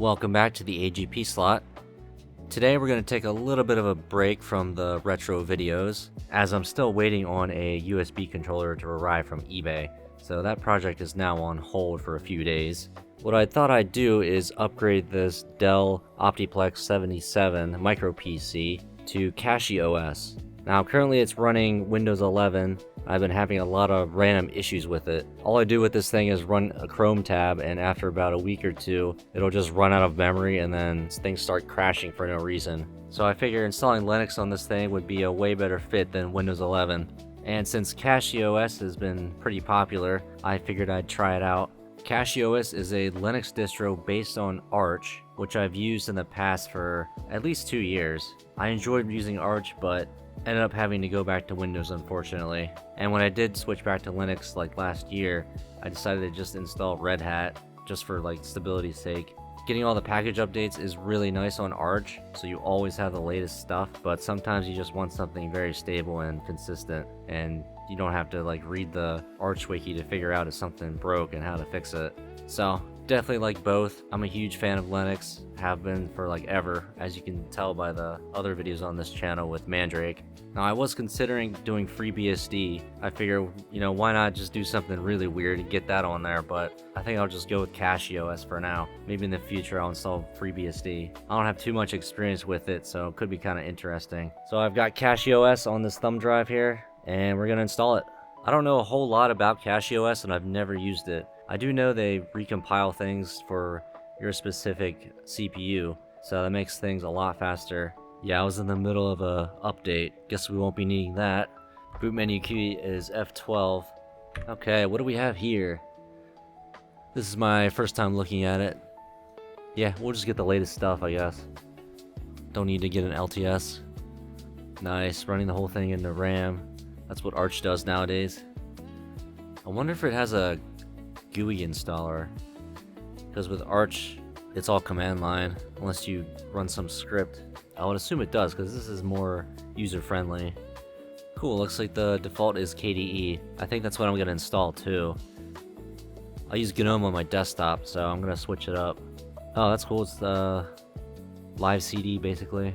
Welcome back to the AGP slot. Today we're going to take a little bit of a break from the retro videos, as I'm still waiting on a USB controller to arrive from eBay, so that project is now on hold for a few days. What I thought I'd do is upgrade this DELL OptiPlex 77 micro PC to CachyOS. Now currently it's running Windows 11. I've been having a lot of random issues with it. All I do with this thing is run a Chrome tab, and after about a week or two, it'll just run out of memory and then things start crashing for no reason. So I figure installing Linux on this thing would be a way better fit than Windows 11. And since CachyOS has been pretty popular, I figured I'd try it out. CachyOS is a Linux distro based on Arch, which I've used in the past for at least 2 years. I enjoyed using Arch, but ended up having to go back to Windows, unfortunately. And when I did switch back to Linux like last year, I decided to just install Red Hat just for like stability's sake. Getting all the package updates is really nice on Arch, so you always have the latest stuff, but sometimes you just want something very stable and consistent, and you don't have to like read the Arch wiki to figure out if something broke and how to fix it. So definitely like both. I'm a huge fan of Linux, have been for like ever, as you can tell by the other videos on this channel with Mandrake. Now I was considering doing FreeBSD. I figure, why not just do something really weird and get that on there, but I think I'll just go with CachyOS for now. Maybe in the future I'll install FreeBSD. I don't have too much experience with it, so it could be kind of interesting. So I've got CachyOS on this thumb drive here, and we're gonna install it. I don't know a whole lot about CachyOS, and I've never used it. I do know they recompile things for your specific CPU, so that makes things a lot faster. Yeah, I was in the middle of a update. Guess we won't be needing that. Boot menu key is F12. Okay, what do we have here? This is my first time looking at it. Yeah, we'll just get the latest stuff, I guess. Don't need to get an LTS. Nice, running the whole thing into RAM. That's what Arch does nowadays. I wonder if it has a GUI installer, because with Arch it's all command line unless you run some script. I would assume it does, because this is more user friendly. Cool, looks like the default is KDE. I think that's what I'm gonna install too. I use GNOME on my desktop, so I'm gonna switch it up. Oh, that's cool, it's the live CD basically.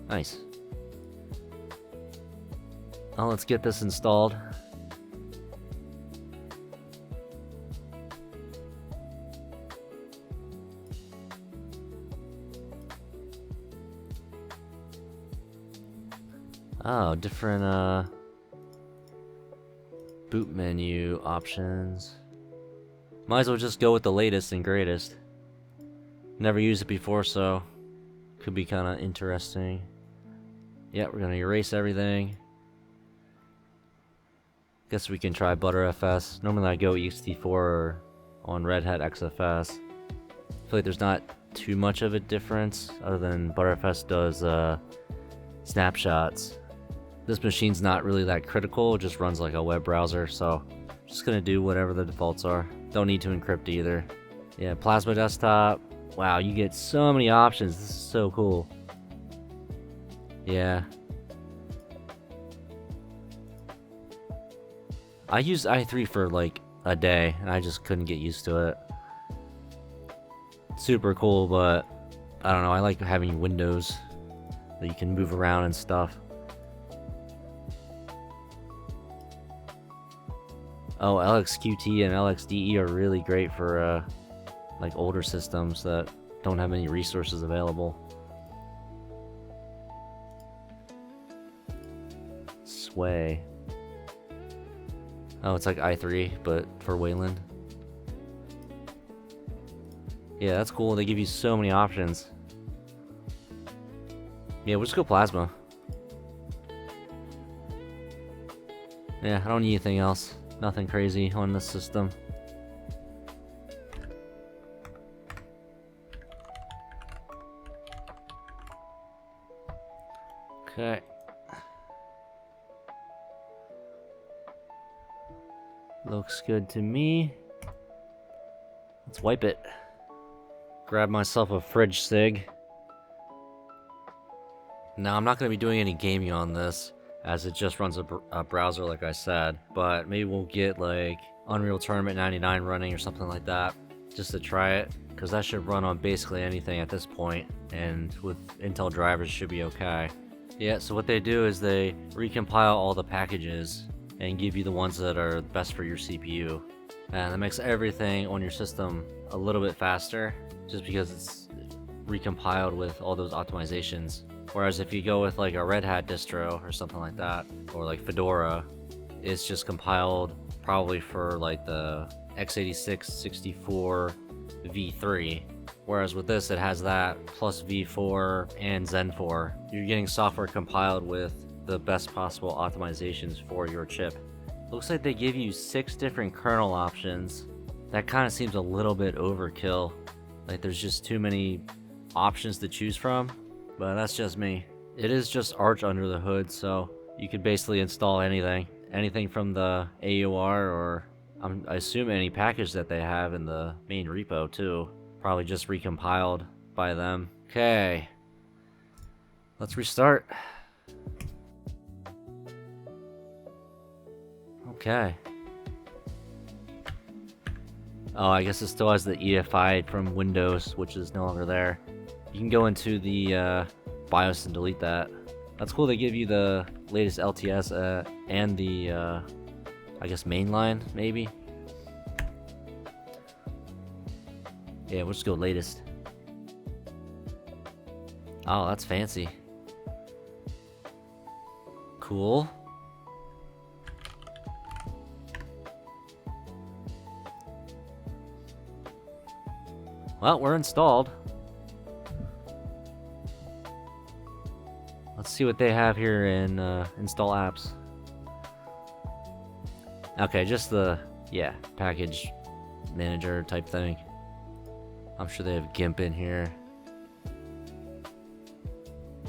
Nice. Oh, let's get this installed. Oh, different boot menu options. Might as well just go with the latest and greatest. Never used it before, so could be kind of interesting. Yeah, we're gonna erase everything. Guess we can try ButterFS. Normally I go ext4 or on Red Hat XFS. I feel like there's not too much of a difference, other than ButterFS does snapshots. This machine's not really that critical, it just runs like a web browser, so I'm just gonna do whatever the defaults are. Don't need to encrypt either. Yeah, Plasma Desktop. Wow, you get so many options. This is so cool. Yeah. I used i3 for like a day, and I just couldn't get used to it. Super cool, but I don't know, I like having windows that you can move around and stuff. Oh, LXQT and LXDE are really great for like older systems that don't have any resources available. Sway. Oh, it's like i3, but for Wayland. Yeah, that's cool. They give you so many options. Yeah, we'll just go Plasma. Yeah, I don't need anything else. Nothing crazy on this system. Okay. Looks good to me. Let's wipe it. Grab myself a fridge sig. Now, I'm not going to be doing any gaming on this, as it just runs a browser like I said, but maybe we'll get like Unreal Tournament 99 running or something like that. just to try it, because that should run on basically anything at this point, and with Intel drivers it should be okay. Yeah, so what they do is they recompile all the packages and give you the ones that are best for your CPU. And that makes everything on your system a little bit faster, just because it's recompiled with all those optimizations. Whereas if you go with like a Red Hat distro or something like that, or like Fedora, it's just compiled probably for like the x86 64 v3. Whereas with this, it has that plus v4 and Zen 4. You're getting software compiled with the best possible optimizations for your chip. Looks like they give you 6 different kernel options. That kind of seems a little bit overkill. Like there's just too many options to choose from, but that's just me. It is just Arch under the hood, so you could basically install anything from the AUR, or I assume any package that they have in the main repo too. Probably just recompiled by them. Okay, let's restart. Okay. Oh, I guess it still has the EFI from Windows, which is no longer there. You can go into the BIOS and delete that. That's cool. They give you the latest LTS and the, I guess, mainline, maybe. Yeah, we'll just go latest. Oh, that's fancy. Cool. Well, we're installed. Let's see what they have here in install apps. Okay, just the, yeah, package manager type thing. I'm sure they have GIMP in here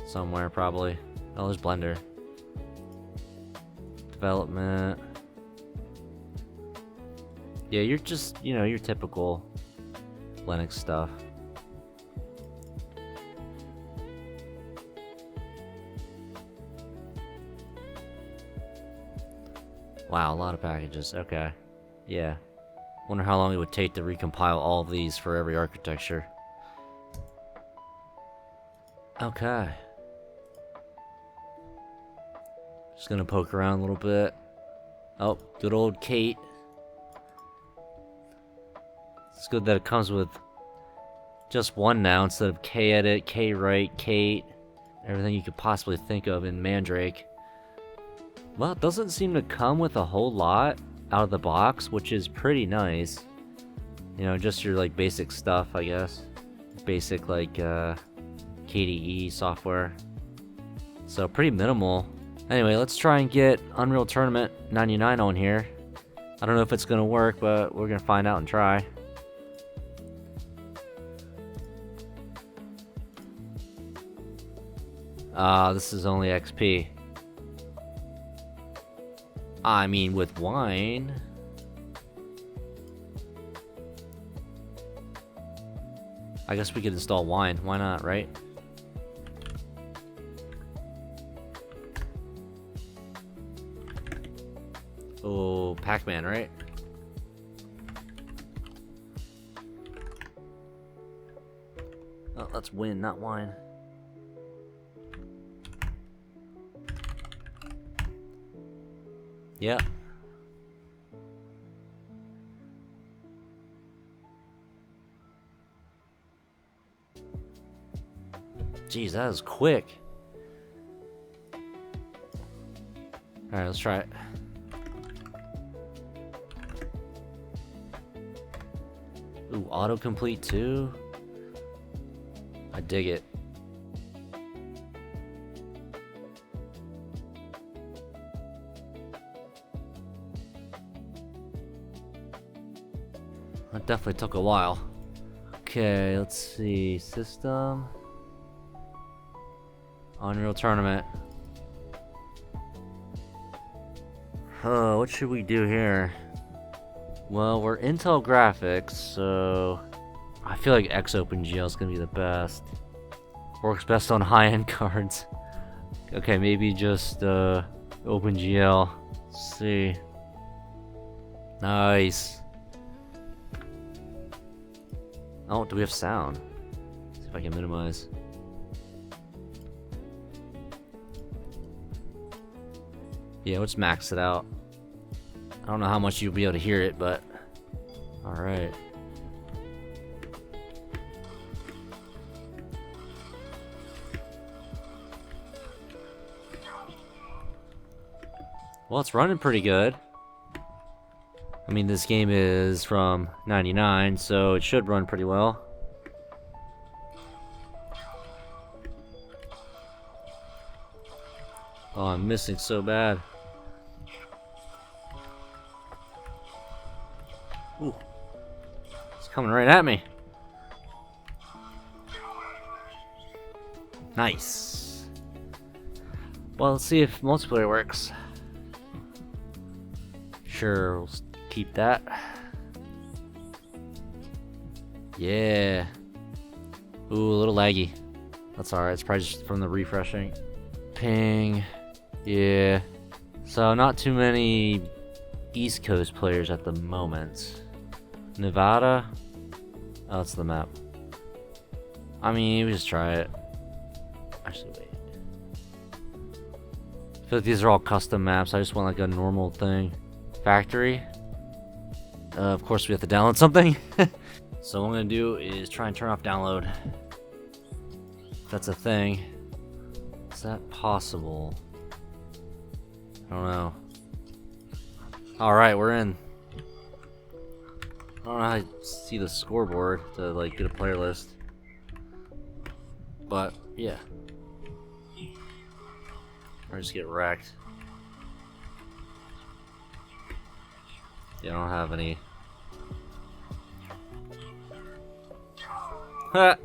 somewhere, probably. Oh, there's Blender. Development. Yeah, you're just, you know, your typical Linux stuff. Wow, a lot of packages. Okay. Yeah. Wonder how long it would take to recompile all of these for every architecture. Okay. Just gonna poke around a little bit. Oh, good old Kate. It's good that it comes with just one now instead of Kedit, Kwrite, Kate, everything you could possibly think of in Mandrake. Well, it doesn't seem to come with a whole lot out of the box, which is pretty nice. You know, just your like basic stuff, I guess. Basic like KDE software. So pretty minimal. Anyway, let's try and get Unreal Tournament 99 on here. I don't know if it's gonna work, but we're gonna find out and try. This is only XP. I mean, with wine. I guess we could install wine. Why not, right? Oh, Pac-Man, right? Oh, let's win, not wine. Yeah. Jeez, that was quick. Alright, let's try it. Ooh, autocomplete too? I dig it. That definitely took a while. Okay, let's see. System. Unreal Tournament. What should we do here? Well, we're Intel graphics, so I feel like XOpenGL is gonna be the best. Works best on high-end cards. Okay, maybe just OpenGL. Let's see. Nice. Oh, do we have sound? Let's see if I can minimize. Yeah, let's max it out. I don't know how much you'll be able to hear it, but alright. Well, it's running pretty good. I mean, this game is from '99, so it should run pretty well. Oh, I'm missing so bad. Ooh. It's coming right at me. Nice. Well, let's see if multiplayer works. Sure, we'll keep that. Yeah. Ooh, a little laggy. That's alright, it's probably just from the refreshing. Ping. Yeah. So, not too many East Coast players at the moment. Nevada? Oh, that's the map. I mean, we just try it. Actually, wait. I feel like these are all custom maps. I just want like a normal thing. Factory. Of course, we have to download something. So what I'm gonna do is try and turn off download. If that's a thing. Is that possible? I don't know. Alright, we're in. I don't know how to see the scoreboard to like get a player list. But yeah. Or just get wrecked. Yeah, I don't have any. Ha!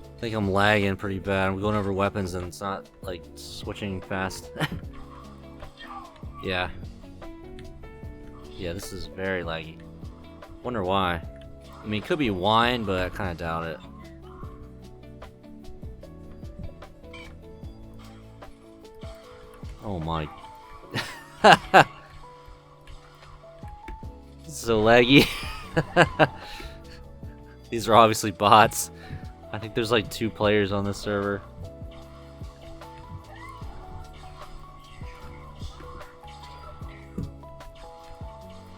I think I'm lagging pretty bad. I'm going over weapons and it's not like switching fast. Yeah. Yeah, this is very laggy. Wonder why. I mean, it could be wine, but I kind of doubt it. Oh my. So laggy. These are obviously bots. I think there's like 2 players on this server.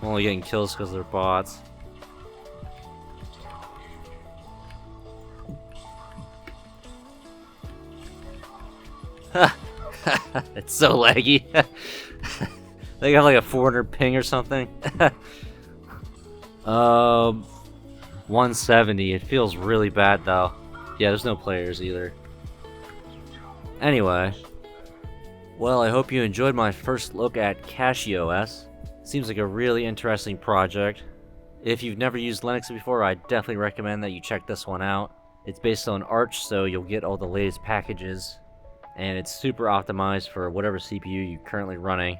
I'm only getting kills because they're bots. It's so laggy. They got like a 400 ping or something. 170. It feels really bad though. Yeah, there's no players either. Anyway. Well, I hope you enjoyed my first look at CachyOS. Seems like a really interesting project. If you've never used Linux before, I definitely recommend that you check this one out. It's based on Arch, so you'll get all the latest packages. And it's super optimized for whatever CPU you're currently running.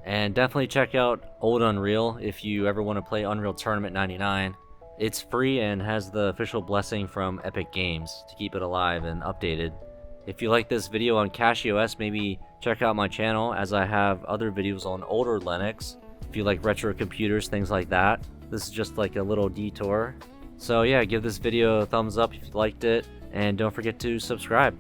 And definitely check out Old Unreal if you ever want to play Unreal Tournament 99. It's free and has the official blessing from Epic Games to keep it alive and updated. If you like this video on CachyOS, maybe check out my channel as I have other videos on older Linux. If you like retro computers, things like that. This is just like a little detour. So yeah, give this video a thumbs up if you liked it, and don't forget to subscribe.